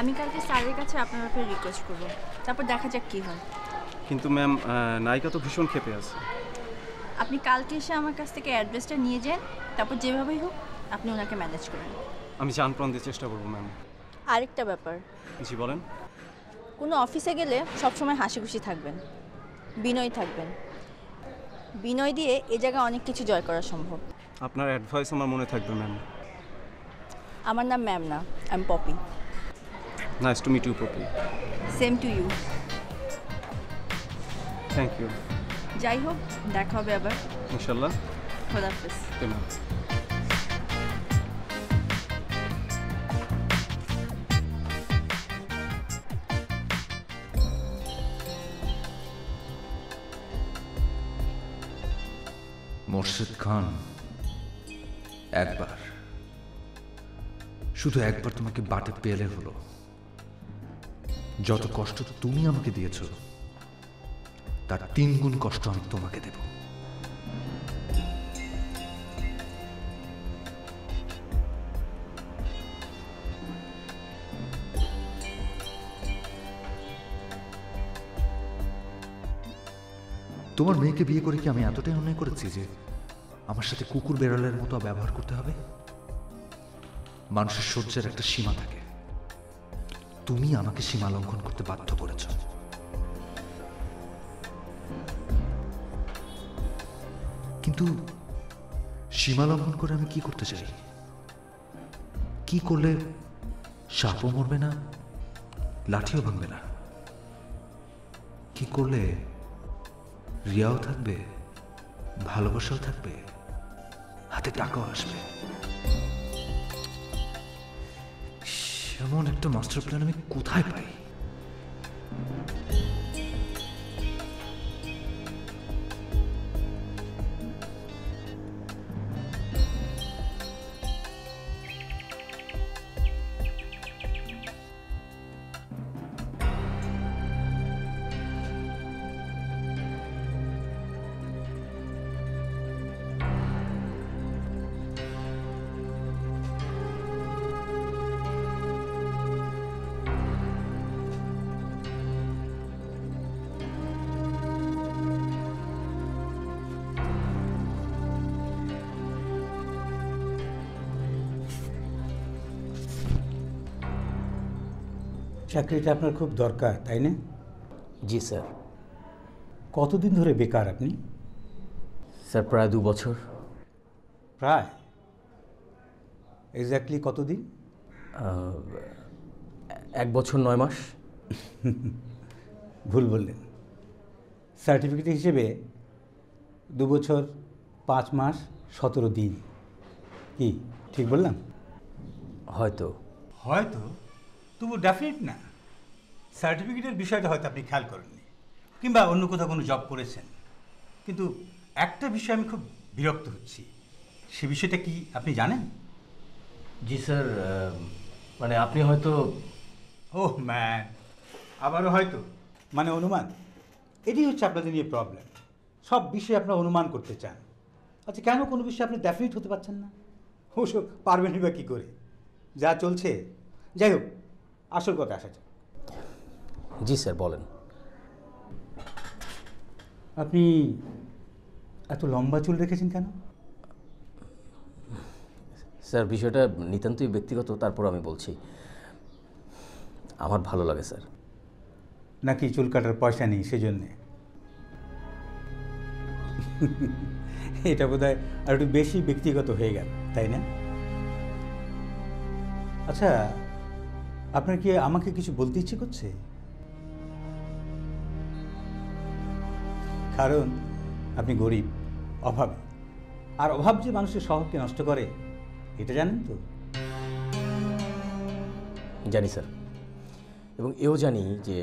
আমি কালকে স্যারের কাছে আপনার ব্যাপারে রিকোয়েস্ট করব, তারপর দেখা যাক কী হয়। কিন্তু ম্যাম, নায়িকা তো ভীষণ ক্ষেপে আছে। আপনি কালকে এসে আমার কাছ থেকে অ্যাড্রেসটা নিয়ে যান, তারপর যেভাবেই হোক আপনি ওনাকে ম্যানেজ করেন। আমি জানপ্রাণ দিয়ে চেষ্টা করবো ম্যাম। আরেকটা ব্যাপার, জি বলেন। কোনো অফিসে গেলে সবসময় হাসি খুশি থাকবেন, বিনয়ী থাকবেন। বিনয় দিয়ে এ জায়গায় অনেক কিছু জয় করা সম্ভব। আপনার অ্যাডভাইস আমার মনে থাকবে ম্যাম। আমার নাম ম্যাম না, I am Popy. Nice to meet you Popy. Same to you. Thank you. যাই হোক, দেখা হবে আবার ইনশাল্লাহ। খোদাহাফেজ। Okay ma'am. মোর্শেদ খান, একবার, শুধু একবার তোমাকে বাটে পেলে হলো। যত কষ্ট তুমি আমাকে দিয়েছ তার 3 গুণ কষ্ট আমি তোমাকে দেব। তোমার মেয়েকে বিয়ে করে কি আমি এতটাই অন্যায় করেছি যে আমার সাথে কুকুর বেড়ালের মতো ব্যবহার করতে হবে? মানুষের সহ্যের একটা সীমা থাকে, তুমি আমাকে সীমা লঙ্ঘন করতে বাধ্য করেছ। কিন্তু সীমা লঙ্ঘন করে আমি কি করতে চাই? কি করলে সাপও মরবে না, লাঠিও ভাঙবে না? কি করলে রিয়াও থাকবে, ভালোবাসাও থাকবে, হাতে টাকাও আসবে? এমন একটা মাস্টার প্ল্যান আমি কোথায় পাই? চাকরিটা আপনার খুব দরকার, তাই না? জি স্যার। কতদিন ধরে বেকার আপনি? স্যার প্রায় 2 বছর। প্রায়? এক্স্যাক্টলি কতদিন? 1 বছর 9 মাস। ভুল বললেন। সার্টিফিকেট হিসেবে 2 বছর 5 মাস 17 দিন। কি ঠিক বললাম? হয়তো। হয়তো, তবু ডেফিনেট না। সার্টিফিকেটের বিষয়টা হয়তো আপনি খেয়াল করেননি, কিংবা অন্য কোথাও কোনো জব করেছেন। কিন্তু একটা বিষয় আমি খুব বিরক্ত হচ্ছি। সে বিষয়টা কি আপনি জানেন? জি স্যার, মানে আপনি হয়তো। ওহ ম্যান, আবারও হয়তো মানে অনুমান। এটাই হচ্ছে আপনাদের নিয়ে প্রবলেম। সব বিষয়ে আপনারা অনুমান করতে চান। আচ্ছা, কেন কোনো বিষয়ে আপনি ডেফিনেট হতে পারছেন না? ওসব পারবেনই বা কী করে, যা চলছে। যাই হোক, আসল কথা আসা যাক। জি স্যার বলেন। আপনি এত লম্বা চুল রেখেছেন কেন? স্যার বিষয়টা নিতান্তই ব্যক্তিগত, তারপর আমি বলছি। আমার ভালো লাগে স্যার। নাকি চুল কাটার পয়সা নেই সেজন্যে? এটা বোধহয় আর একটু বেশি ব্যক্তিগত হয়ে গেল, তাই না? আচ্ছা, আপনার কি আমাকে কিছু বলতে ইচ্ছে করছে? কারণ আপনি গরিব, অভাবী। আর অভাব যে মানুষের স্বভাবকে নষ্ট করে, এটা জানেন তো? জানি স্যার, এবং এও জানি যে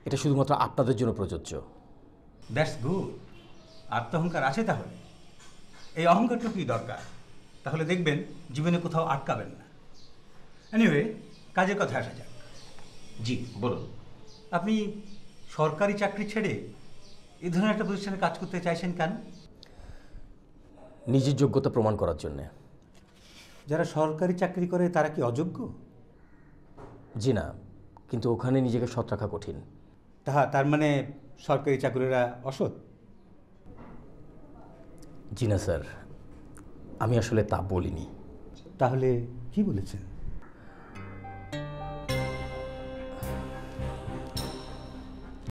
এটা শুধুমাত্র আপনাদের জন্য প্রযোজ্য। That's good. আত্মঅহংকার আছে তাহলে? এই অহংকারটুকুই দরকার, তাহলে দেখবেন জীবনে কোথাও আটকাবেন না। এনিওয়ে, কাজের কথা আসা যাক। জি বলুন। আপনি সরকারি চাকরি ছেড়ে এই ধরনের একটা প্রতিষ্ঠানে কাজ করতে চাইছেন কেন? নিজের যোগ্যতা প্রমাণ করার জন্যে। যারা সরকারি চাকরি করে তারা কি অযোগ্য? জি না, কিন্তু ওখানে নিজেকে সৎ রাখা কঠিন। তার মানে সরকারি চাকরিরা অসৎ? জি না স্যার, আমি আসলে তা বলিনি। তাহলে কি বলেছেন?